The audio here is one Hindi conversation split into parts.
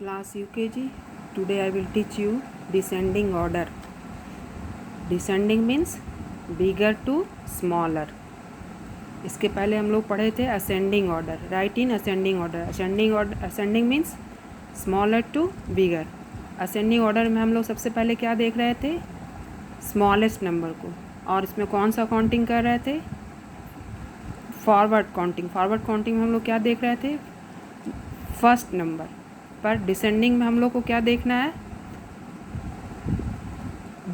Class UKG. Today I will teach you descending order. Descending means bigger to smaller. इसके पहले हम लोग पढ़े थे ascending order. Write in ascending order. Ascending means smaller to bigger. ascending order में हम लोग सबसे पहले क्या देख रहे थे, स्मॉलेस्ट नंबर को, और इसमें कौन सा काउंटिंग कर रहे थे, फॉरवर्ड काउंटिंग में हम लोग क्या देख रहे थे, फर्स्ट नंबर। पर डिसेंडिंग में हम लोग को क्या देखना है,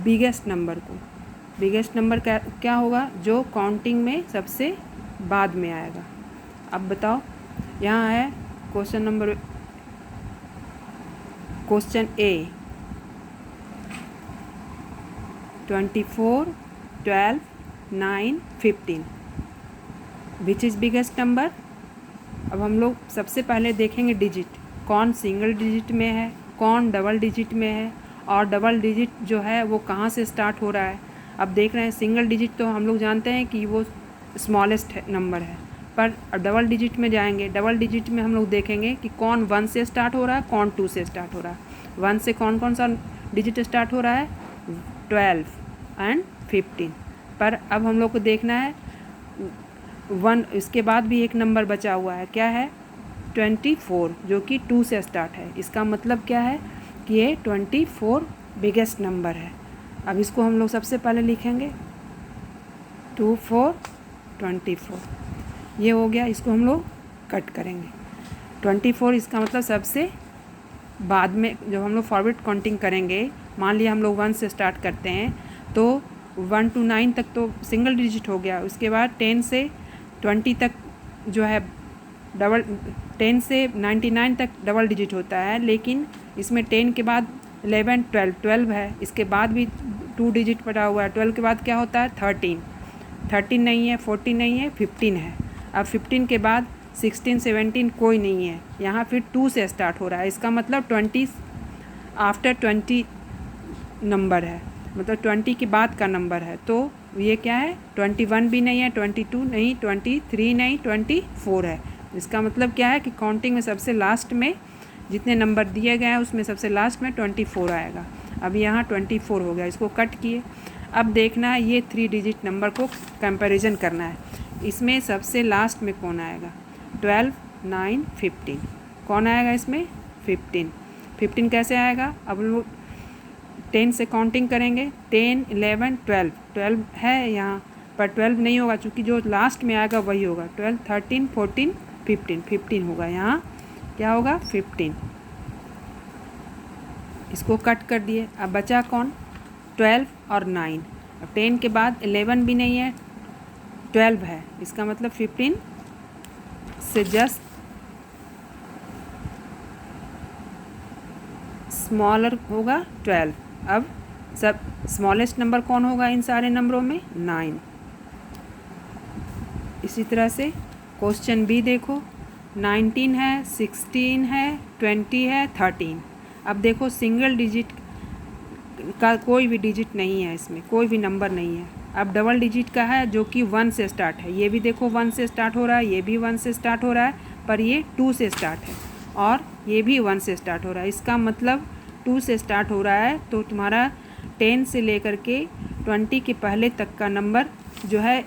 बिगेस्ट नंबर को। बिगेस्ट नंबर क्या होगा, जो काउंटिंग में सबसे बाद में आएगा। अब बताओ, यहाँ है question A 24, 12, 9, 15 which is biggest number. अब हम लोग सबसे पहले देखेंगे डिजिट, कौन सिंगल डिजिट में है, कौन डबल डिजिट में है, और डबल डिजिट जो है वो कहाँ से स्टार्ट हो रहा है। अब देख रहे हैं सिंगल डिजिट तो हम लोग जानते हैं कि वो स्मॉलेस्ट नंबर है, पर डबल डिजिट में जाएंगे। डबल डिजिट में हम लोग देखेंगे कि कौन 1 से स्टार्ट हो रहा है, कौन 2 से स्टार्ट हो रहा है। 1 से कौन कौन सा डिजिट स्टार्ट हो रहा है, 12 एंड 15। पर अब हम लोग को देखना है 1, इसके बाद भी एक नंबर बचा हुआ है, क्या है, 24, जो कि 2 से स्टार्ट है। इसका मतलब क्या है कि ये 24 बिगेस्ट नंबर है। अब इसको हम लोग सबसे पहले लिखेंगे 2, 4, 24, ये हो गया। इसको हम लोग कट करेंगे। 24 इसका मतलब सबसे बाद में जब हम लोग फॉरवर्ड काउंटिंग करेंगे, मान लिया हम लोग 1 से स्टार्ट करते हैं तो 1 to 9 तक तो सिंगल डिजिट हो गया। उसके बाद 10 से 20 तक जो है 10 से 99 तक डबल डिजिट होता है, लेकिन इसमें 10 के बाद 11, 12 है। इसके बाद भी 2 डिजिट पड़ा हुआ है। 12 के बाद क्या होता है, 13 नहीं है, 14 नहीं है, 15 है। अब 15 के बाद 16, 17 कोई नहीं है। यहाँ फिर 2 से स्टार्ट हो रहा है। इसका मतलब 20 आफ्टर 20 नंबर है, मतलब 20 के बाद का नंबर है। तो ये क्या है, 21 भी नहीं है, 22 नहीं, 23 नहीं, 24 है। इसका मतलब क्या है कि काउंटिंग में सबसे लास्ट में जितने नंबर दिए गए हैं उसमें सबसे लास्ट में 24 आएगा। अब यहाँ 24 हो गया, इसको कट किए। अब देखना है ये 3 डिजिट नंबर को कंपैरिजन करना है। इसमें सबसे लास्ट में कौन आएगा, 12, 9, 15 कौन आएगा इसमें, 15 कैसे आएगा। अब लोग 10 से काउंटिंग करेंगे, 10, 11, 12 है यहाँ, पर 12 नहीं होगा क्योंकि जो लास्ट में आएगा वही होगा। 12, 13, 14, 15 होगा। यहाँ क्या होगा, 15। इसको कट कर दिए। अब बचा कौन, 12 और 9। अब 10 के बाद 11 भी नहीं है, 12 है। इसका मतलब 15 से जस्ट स्मॉलर होगा 12। अब सब स्मॉलेस्ट नंबर कौन होगा इन सारे नंबरों में, 9। इसी तरह से क्वेश्चन बी देखो, 19 है, 16 है, 20 है, 13। अब देखो सिंगल डिजिट का कोई भी डिजिट नहीं है, इसमें कोई भी नंबर नहीं है। अब डबल डिजिट का है जो कि 1 से स्टार्ट है। ये भी देखो 1 से स्टार्ट हो रहा है, ये भी 1 से स्टार्ट हो रहा है, पर ये 2 से स्टार्ट है, और ये भी 1 से स्टार्ट हो रहा है। इसका मतलब 2 से स्टार्ट हो रहा है तो तुम्हारा 10 से लेकर के 20 के पहले तक का नंबर जो है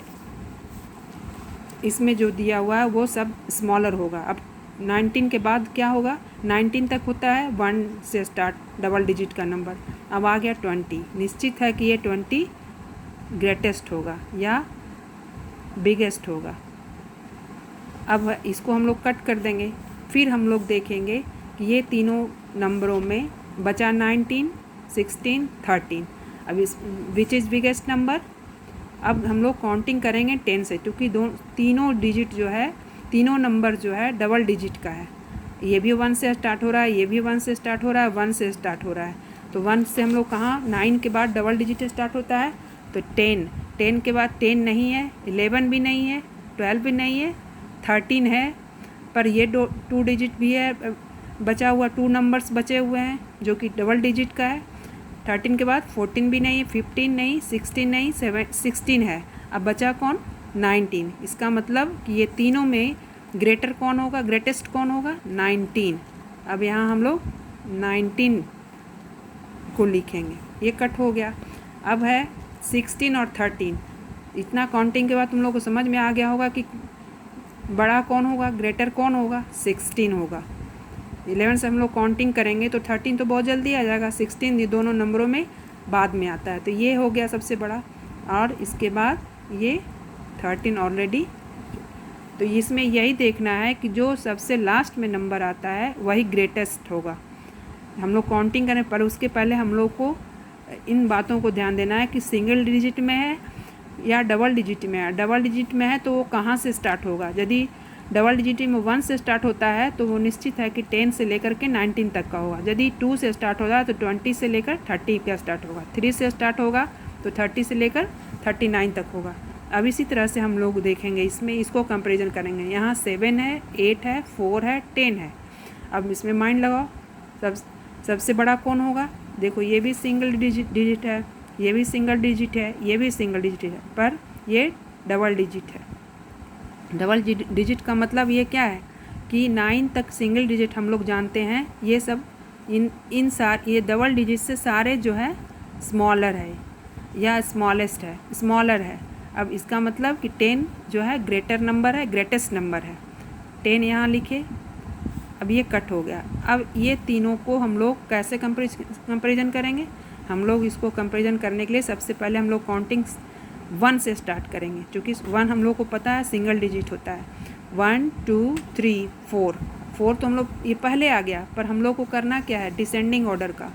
इसमें जो दिया हुआ है वो सब स्मॉलर होगा। अब 19 के बाद क्या होगा, 19 तक होता है 1 से स्टार्ट डबल डिजिट का नंबर। अब आ गया 20, निश्चित है कि ये 20 ग्रेटेस्ट होगा या बिगेस्ट होगा। अब इसको हम लोग कट कर देंगे। फिर हम लोग देखेंगे कि ये तीनों नंबरों में बचा 19, 16, 13। अब इस विच इज़ बिगेस्ट नंबर। अब हम लोग काउंटिंग करेंगे 10 से, क्योंकि तीनों डिजिट जो है, तीनों नंबर जो है डबल डिजिट का है। ये भी 1 से स्टार्ट हो रहा है, ये भी 1 से स्टार्ट हो रहा है, 1 से स्टार्ट हो रहा है। तो 1 से हम लोग कहाँ, 9 के बाद डबल डिजिट स्टार्ट होता है तो 10 के बाद 10 नहीं है, 11 भी नहीं है, 12 भी नहीं है, 13 है। पर ये 2 डिजिट भी है बचा हुआ, 2 नंबर्स बचे हुए हैं जो कि डबल डिजिट का है। 13 के बाद 14 भी नहीं है, 15 नहीं, 16 नहीं, 16 है। अब बचा कौन, 19। इसका मतलब कि ये तीनों में ग्रेटर कौन होगा, ग्रेटेस्ट कौन होगा, 19। अब यहाँ हम लोग 19 को लिखेंगे, ये कट हो गया। अब है 16 और 13, इतना काउंटिंग के बाद तुम लोग को समझ में आ गया होगा कि बड़ा कौन होगा, ग्रेटर कौन होगा, 16 होगा। 11 से हम लोग काउंटिंग करेंगे तो 13 तो बहुत जल्दी आ जाएगा, 16 ये दोनों नंबरों में बाद में आता है, तो ये हो गया सबसे बड़ा। और इसके बाद ये 13 ऑलरेडी। तो इसमें यही देखना है कि जो सबसे लास्ट में नंबर आता है वही ग्रेटेस्ट होगा। हम लोग काउंटिंग करें पर उसके पहले हम लोग को इन बातों को ध्यान देना है कि सिंगल डिजिट में है या डबल डिजिट में है। डबल डिजिट में है तो वो कहाँ से स्टार्ट होगा, यदि डबल डिजिट में 1 से स्टार्ट होता है तो वो निश्चित है कि 10 से लेकर के 19 तक का होगा। यदि 2 से स्टार्ट होता है तो 20 से लेकर 30 का स्टार्ट होगा। 3 से स्टार्ट होगा तो 30 से लेकर 39 तक होगा। अब इसी तरह से हम लोग देखेंगे, इसमें इसको कंपैरिजन करेंगे। यहाँ 7 है, 8 है, 4 है, 10 है। अब इसमें माइंड लगाओ, सबसे बड़ा कौन होगा। देखो ये भी सिंगल डिजिट है, ये भी सिंगल डिजिट है, ये भी सिंगल डिजिट है, पर ये डबल डिजिट है। डबल डिजिट का मतलब ये क्या है कि 9 तक सिंगल डिजिट हम लोग जानते हैं। ये सब ये डबल डिजिट से सारे जो है स्मॉलर है या स्मॉलेस्ट है, स्मॉलर है। अब इसका मतलब कि 10 जो है ग्रेटर नंबर है, ग्रेटेस्ट नंबर है। 10 यहाँ लिखे। अब ये कट हो गया। अब ये तीनों को हम लोग कैसे कंपेरिजन करेंगे। हम लोग इसको कंपेरिजन करने के लिए सबसे पहले हम लोग काउंटिंग 1 से स्टार्ट करेंगे, क्योंकि 1 हम लोग को पता है सिंगल डिजिट होता है। 1 2 3 4 4 तो हम लोग ये पहले आ गया, पर हम लोग को करना क्या है, डिसेंडिंग ऑर्डर का।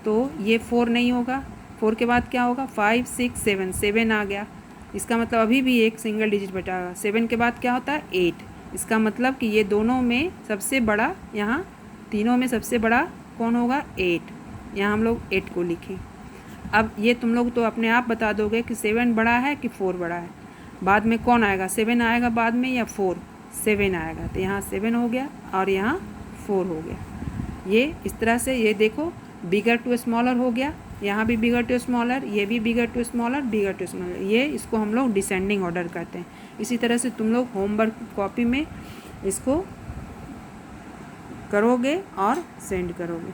तो ये 4 नहीं होगा, 4 के बाद क्या होगा, 5 6 7 7 आ गया। इसका मतलब अभी भी एक सिंगल डिजिट बचा होगा। 7 के बाद क्या होता है, 8। इसका मतलब कि ये दोनों में सबसे बड़ा, यहाँ तीनों में सबसे बड़ा कौन होगा, 8। यहाँ हम लोग 8 को लिखें। अब ये तुम लोग तो अपने आप बता दोगे कि 7 बड़ा है कि 4 बड़ा है। बाद में कौन आएगा, 7 आएगा बाद में या 4, 7 आएगा। तो यहाँ 7 हो गया और यहाँ 4 हो गया। ये इस तरह से ये देखो, बिगर टू स्मॉलर हो गया, यहाँ भी बिगर टू स्मॉलर, ये भी bigger to smaller, bigger to smaller. ये इसको हम लोग डिसेंडिंग ऑर्डर कहते हैं। इसी तरह से तुम लोग होमवर्क कॉपी में इसको करोगे और सेंड करोगे।